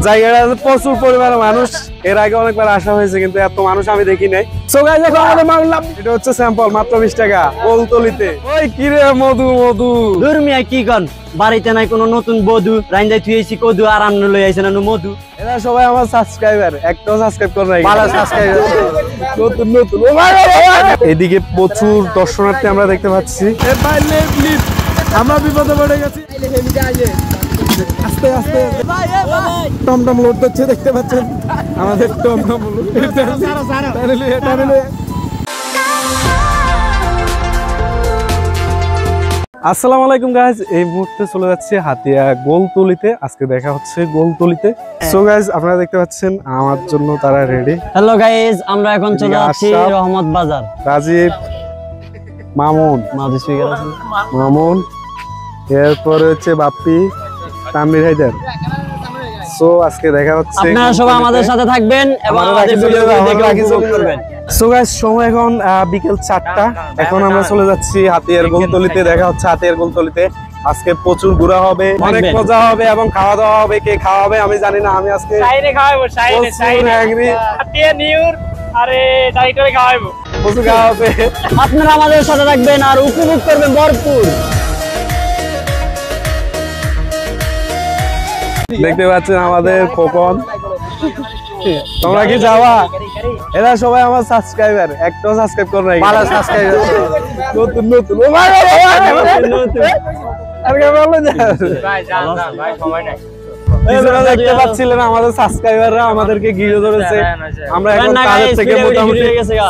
জায়গাটা প্রচুর পরিমাণে মানুষ, এর আগে অনেকবার আসা হয়েছে কিন্তু এত মানুষ আমি দেখি নাই। সো গাইস দেখো আমাদের মাংলাম, এটা হচ্ছে স্যাম্পল মাত্র 20 টাকা গোলতলিতে। ওই কি রে মধু মধু দূর মিয়া কি কন, বাড়িতে নাই কোনো নতুন বধু, রাইন্দাই থুইছি কদু আর আন্ন লই আইছেন না মধু। এরা সবাই আমার সাবস্ক্রাইবার, একটাও সাবস্ক্রাইব করে নাই, ভালো সাবস্ক্রাইবার নতুন নতুন। এদিকে প্রচুর দর্শনার্থী আমরা দেখতে পাচ্ছি। আমরা বিপদে পড়ে গেছি, আস্তে আস্তে টমটম লোড হচ্ছে দেখতে পাচ্ছেন আমাদের টমটম। আসসালামু আলাইকুম গাইজ, এই মুহূর্তে চলে যাচ্ছে হাতিয়া গোলতলিতে। আজকে দেখা হচ্ছে গোলতলিতে। সো গাইজ আপনারা দেখতে পাচ্ছেন আমার জন্য তারা রেডি। হ্যালো গাইজ, আমরা এখন চলে যাচ্ছি রহমত বাজার। রাজীব, মামুন, মামুন, এরপরে হচ্ছে বাপ্পি, তানভীর হায়দার। সো আজকে দেখা হচ্ছে, আপনারা সবাই আমাদের সাথে থাকবেন এবং আমাদের ভিডিও দেখে উপভোগ করবেন। সো গাইস সময় এখন বিকেল 4টা। এখন আমরা চলে যাচ্ছি হাতিয়ার গোলতলিতে। দেখা হচ্ছে হাতিয়ার গোলতলিতে। আজকে প্রচুর ঘোরা হবে, অনেক মজা হবে এবং খাওয়া দাওয়া হবে। কে খাওয়াবে আমি জানি না, আমি আজকে সাইনে খাওয়াবো, সাইনে হাতিয়া নিউর আরে ডাইরেক্টরে খাওয়াবো, প্রচুর খাওয়া হবে। আপনারা আমাদের সাথে থাকবেন আর উপভোগ করবেন ভরপুর। দেখতে পাচ্ছেন আমাদের খোকন, তোমরা কি যাওয়া? এরা সবাই আমার সাবস্ক্রাইবার, একটাও সাবস্ক্রাইব করে নাই, ভালো সাবস্ক্রাইবার নতুন নতুন। ও ভাই দেখতে পাচ্ছিলেন আমাদের সাবস্ক্রাইবাররা আমাদেরকে ঘিরে ধরেছে। আমরা এখন তাদের থেকে মোটামুটি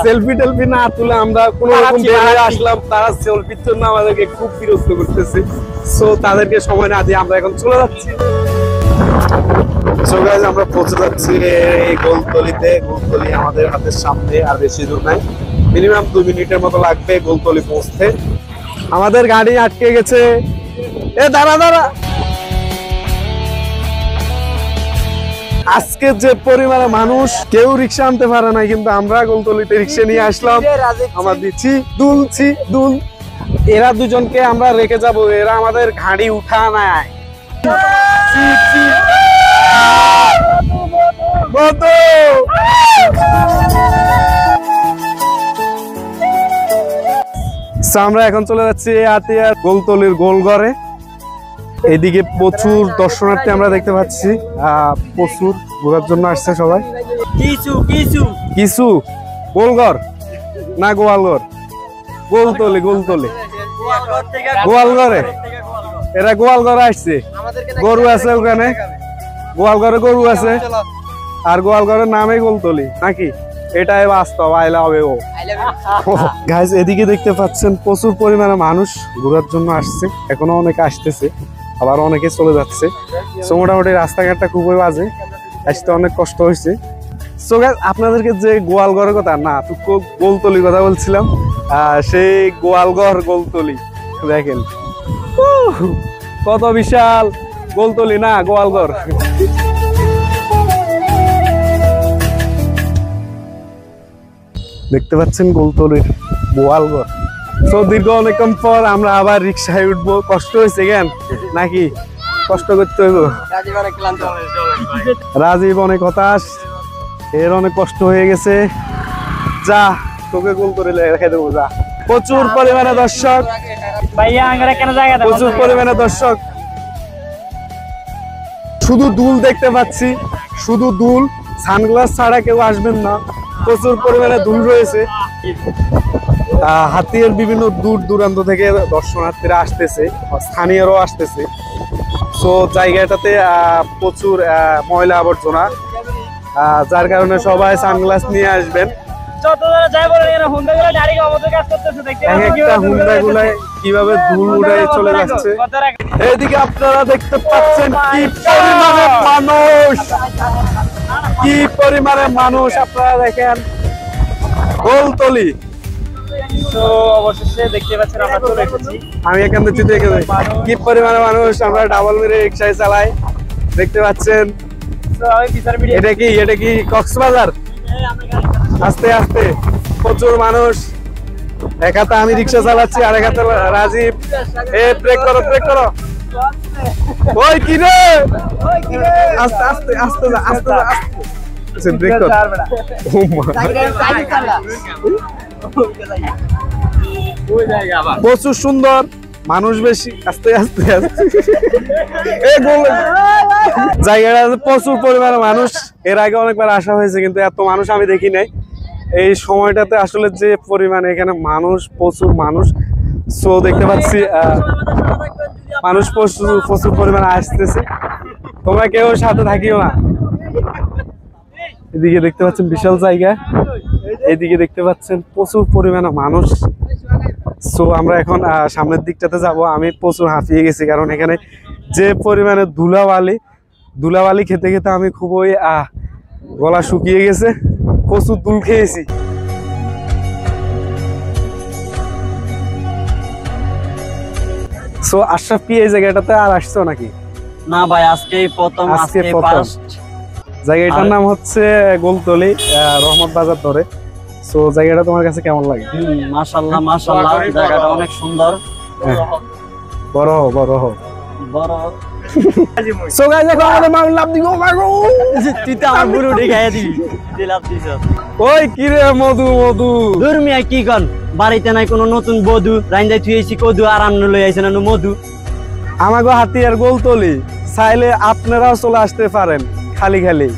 সেলফি টেলফি না তুলে আমরা কোন রকম বেরিয়ে আসলাম। তারা সেলফির জন্য আমাদেরকে খুব বিরক্ত করতেছে। সো তাদেরকে সময় না দিয়ে আমরা এখন চলে যাচ্ছি। সো গাইস আমরা পৌঁছে যাচ্ছি এই গোলতলিতে। গোলতলি আমাদের হাতের সামনে, আর বেশি দূর নাই, মিনিমাম 2 মিনিটের মতো লাগবে গোলতলি পৌঁছতে। আমাদের গাড়ি আটকে গেছে। এ দাঁড়া দাঁড়া, আজকে যে পরিমাণে মানুষ, কেউ রিক্সা আনতে পারে না, কিন্তু আমরা গোলতলিতে রিক্সা নিয়ে আসলাম। আমরা দিচ্ছি দুলছি দুল। এরা দুজনকে আমরা রেখে যাব, এরা আমাদের গাড়ি উঠা নাই। আমরা এখন চলে যাচ্ছি হাতিয়ার গোলতলির গোলঘরে। এদিকে প্রচুর দর্শনার্থী আমরা দেখতে পাচ্ছি, প্রচুর ঘোরার জন্য আসছে সবাই। কিছু গোলঘর না গোয়ালঘর, গোলতলি গোলতলি গোয়ালঘরে। এরা গোয়ালঘরে আসছে, গরু আছে ওখানে, গোয়ালঘরে গরু আছে, আর গোয়ালঘরের নামে গোলতলি নাকি? এটাই বাস্তব। I love you guys. এদিকে দেখতে পাচ্ছেন প্রচুর পরিমাণে মানুষ ঘোরার জন্য আসছে, এখনো অনেকে আসতেছে, আবার অনেকে চলে যাচ্ছে। সো মোটামুটি রাস্তাঘাটটা খুবই বাজে, আসতে অনেক কষ্ট হয়েছে। সো গাইস আপনাদেরকে যে গোয়ালঘরের কথা না, তো গোলতলির কথা বলছিলাম, সেই গোয়ালঘর গোলতলি দেখেন কত বিশাল। গোলতলি না গোয়ালঘর। দেখতে পাচ্ছেন গোলতলির গোয়ালঘর। তো দীর্ঘ অনেকক্ষণ পর আমরা আবার রিক্সায় উঠবো। কষ্ট হয়েছে কেন নাকি? কষ্ট করতে হইব। রাজীব অনেক হতাশ, এর অনেক কষ্ট হয়ে গেছে। যা তোকে গোলতলি রেখে দেবো, যা। প্রচুর পরিমাণে দর্শক, প্রচুর পরিমাণে দর্শক। শুধু দুল দেখতে পাচ্ছি, শুধু দুল, সানগ্লাস ছাড়া কেউ আসবেন না। প্রচুর পরিমাণে দুল রয়েছে। হাতিয়ার বিভিন্ন দূর দূরান্ত থেকে দর্শনার্থীরা আসতেছে, স্থানীয়রাও আসতেছে। সো জায়গাটাতে প্রচুর ময়লা আবর্জনা, যার কারণে সবাই সানগ্লাস নিয়ে আসবেন। কিভাবে ধুল উড়ে চলে যাচ্ছে। এইদিকে আপনারা দেখতে পাচ্ছেন কি পরিমাণে মানুষ, কি পরিমাণে মানুষ আপনারা দেখেন। গোলতলি অবশেষে দেখতে পাচ্ছেন আমরা চলে এসেছি। আমি এখান থেকে দেখে কি পরিমাণে মানুষ। আমরা ডাবল মেরে রিক্সায় চালাই, দেখতে পাচ্ছেন। এটা কি কক্সবাজার? আস্তে আস্তে প্রচুর মানুষ। এক হাতে আমি রিক্সা চালাচ্ছি, আর এক হাতে রাজীব। ব্রেক করো, ব্রেক করো। ওই কি রে আস্তে আস্তে আস্তে যা, আস্তে যা, আস্তে ব্রেক কর। ও মা, প্রচুর সুন্দর, মানুষ বেশি, আস্তে আস্তে আস্তে। জায়গাটা প্রচুর পরিমাণে মানুষ, এর আগে অনেকবার আসা হয়েছে কিন্তু এত মানুষ আমি দেখি নাই এই সময়টাতে। আসলে যে পরিমাণে এখানে মানুষ, প্রচুর মানুষ, সো দেখতে পাচ্ছি মানুষ প্রচুর পরিমাণে আসতেছে। তোমরা কেউ সাথে থাকিও না। এদিকে দেখতে পাচ্ছেন বিশাল জায়গা, এইদিকে দেখতে পাচ্ছেন প্রচুর পরিমাণে মানুষ। সো আমরা এখন সামনের দিকটাতে যাব। আমি প্রচুর হাঁপিয়ে গেছি, কারণ এখানে যে পরিমাণে ধুলাবালি খেতে খেতে আমি খুবই গলা শুকিয়ে গেছে, প্রচুর দুল খেয়েছি। সো আশরাফ কি এই জায়গাটাতে আর আসছো নাকি? না ভাই, আজকেই প্রথম, আজকে আজকে প্রথম। ফার্স্ট। জায়গাটার নাম হচ্ছে গোলতলি, রহমত বাজার ধরে। সো জায়গাটা তোমার কাছে কেমন লাগে? মাশাআল্লাহ মাশাআল্লাহ, জায়গাটা অনেক সুন্দর। বড় হও, বড় হও। বড় সো গাইস দেখো আমাদের মাল লাভ দিব মাগো। তুই তো আমার বুড়ো দেখাইয়া দিবি, দিলাম দিছ। ওই কি রে মধু মধু, দূর মিয়া কি কন, বাড়িতে নাই কোনো নতুন বধু, রাইন্দাই থুয়েছি কদু আর আন্ন লই আইছেন না মধু। আমাগো হাতিয়ার গোলতলি, চাইলে আপনারাও চলে আসতে পারেন খালি খালি।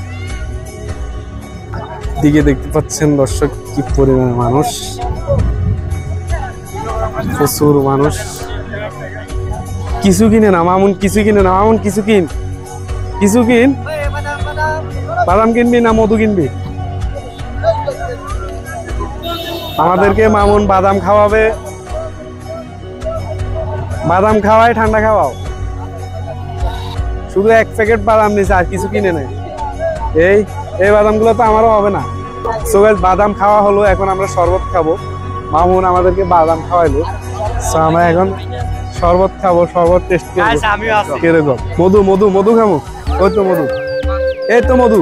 দিকে দেখতে পাচ্ছেন দর্শক কি পরিমাণ মানুষ, প্রচুর মানুষ। কিছু কিনে না মামুন, কিছু কিনে না মামুন, কিছু কিন, কিছু কিন। বাদাম কিনবি না মধু কিনবি? আমাদেরকে মামুন বাদাম খাওয়াবে, বাদাম খাওয়াই ঠান্ডা খাওয়াও। শুধু এক প্যাকেট বাদাম নিছে, আর কিছু কিনে নেই। এই বাদামগুলো তো আমারও হবে না। সো গাইস বাদাম খাওয়া হলো, এখন আমরা শরবত খাবো। মামুন আমাদেরকে বাদাম খাওয়াইলো, সো আমরা এখন শরবত খাবো। শরবত টেস্ট করবো কিরকম। মধু মধু মধু খাবো। ওই তো মধু, এই তো মধু।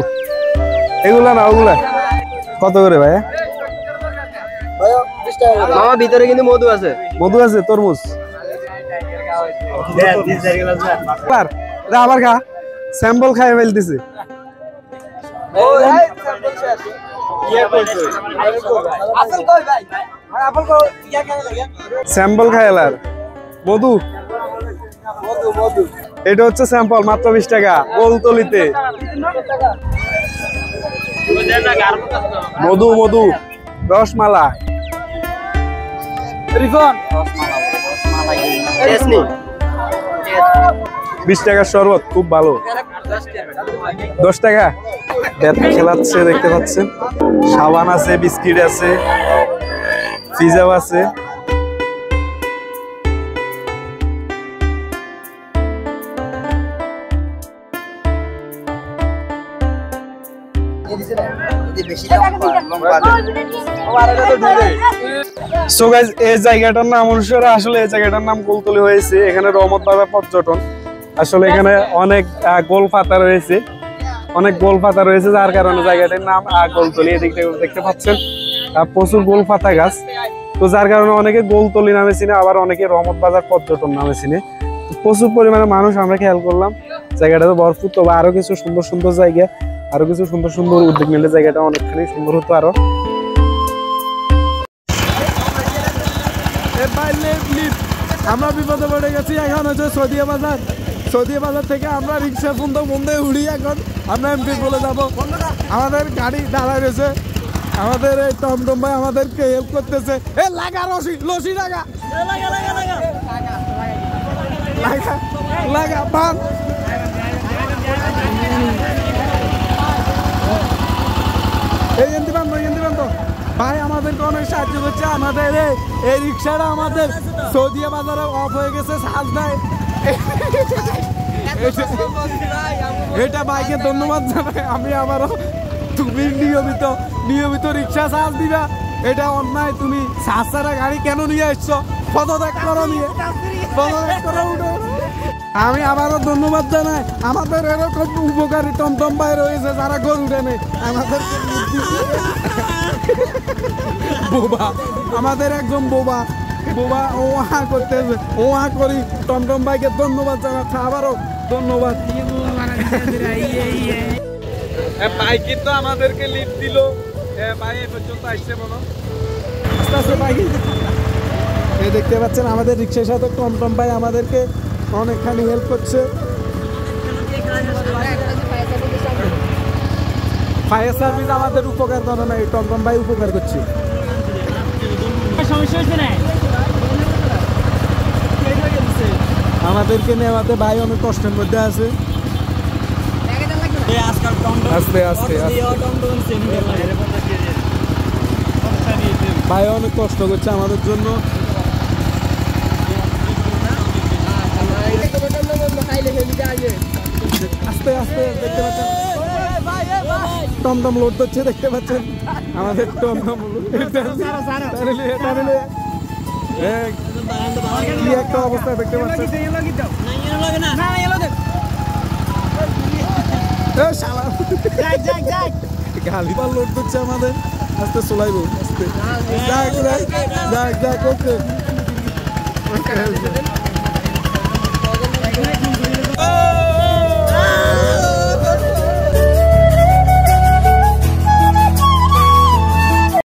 এগুলা না ওগুলা কত করে ভাই? মামা ভিতরে কিন্তু মধু আছে। মধু আছে, তরমুজ। আবার খা, স্যাম্পল খাই ফেলতেছে। স্যাম্পল খাইলার মধু, এটা হচ্ছে স্যাম্পল, মাত্র 20 টাকা গোলতলিতে। মধু মধু রসমালা। 20 টাকার শরবত, খুব ভালো। 10 টাকা খেলাচ্ছে, দেখতে পাচ্ছেন। সাবান আছে, বিস্কিট আছে, পিজাও আছে। সো গাইস এই জায়গাটার নাম অনুসারে আসলে এই জায়গাটার নাম গোলতলি হয়েছে। এখানে রহমত বাজার পর্যটন, আসলে এখানে অনেক গোল পাতা রয়েছে, অনেক গোল পাতা রয়েছে, যার কারণে জায়গাটার নাম গোলতলি। এদিকে দেখতে পাচ্ছেন প্রচুর গোল পাতা গাছ, তো যার কারণে অনেকে গোলতলি নামে চিনে, আবার অনেকে রহমত বাজার পর্যটন নামে চিনে। প্রচুর পরিমাণে মানুষ আমরা খেয়াল করলাম, জায়গাটাতে ভরপুর। তবে আরো কিছু সুন্দর সুন্দর জায়গা, আরো কিছু সুন্দর সুন্দর উদ্যোগ নিলে জায়গাটা অনেকখানি সুন্দর হতো আরো। আমরা বিপদে পড়ে গেছি, এখন হচ্ছে সদিয়া বাজার। সদিয়া বাজার থেকে আমরা রিক্সা বন্ধে উড়ি, এখন আমরা এমপি বলে যাবো। আমাদের গাড়ি দাঁড়ায় রয়েছে, আমাদের এই টমটম ভাই আমাদেরকে হেল্প করতেছে। এ লাগা রশি, লসি লাগা লাগা লাগা পান। এই এনতি বান তো ভাই আমাদেরকে অনেক সাহায্য করছে। আমাদের এই রিক্সাটা আমাদের সৌদিয়া বাজারে অফ হয়ে গেছে, সাজ নাই। এটা বাইকে ধন্যবাদ জানাই আমি আবারও। তুমি নিয়মিত রিক্সা সাজ দিবা, এটা অন্যায়। তুমি সাজ ছাড়া গাড়ি কেন নিয়ে আসছো? পদত্যাগ করো, নিয়ে পদত্যাগ করো, উঠো। আমি আবারও ধন্যবাদ জানাই। আমাদের এরকম উপকারী টমটম ভাই রয়েছে যারা গরু টেনে আমাদেরকে বোবা, আমাদের একদম বোবা ও করতেছে, ও করি। টমটম ভাইকে ধন্যবাদ জানাচ্ছি, আবারও ধন্যবাদ। ভাই কিন্তু আমাদেরকে লিফট দিল ভাই এ পর্যন্ত আসছে মনে আস্তে আস্তে ভাই এই দেখতে পাচ্ছেন আমাদের রিক্সার সাথে টমটম ভাই আমাদেরকে অনেকখানি হেল্প করছে ফায়ার সার্ভিস আমাদের উপকার করে না, এই টমটম ভাই উপকার করছে। সমস্যা হয়েছে না আমাদেরকে নেওয়াতে ভাই অনেক কষ্টের মধ্যে আছে। আস্তে আস্তে ভাই অনেক কষ্ট করছে আমাদের জন্য। আস্তে আস্তে দেখতে পাচ্ছেন টমটম লোড করছে, দেখতে পাচ্ছেন আমাদের টমটম কি একটা অবস্থা দেখতে পাচ্ছেন। গালিবার লোড করছে আমাদের, আস্তে চলাইব আস্তে। যাক যাক যাক যাক ওকে।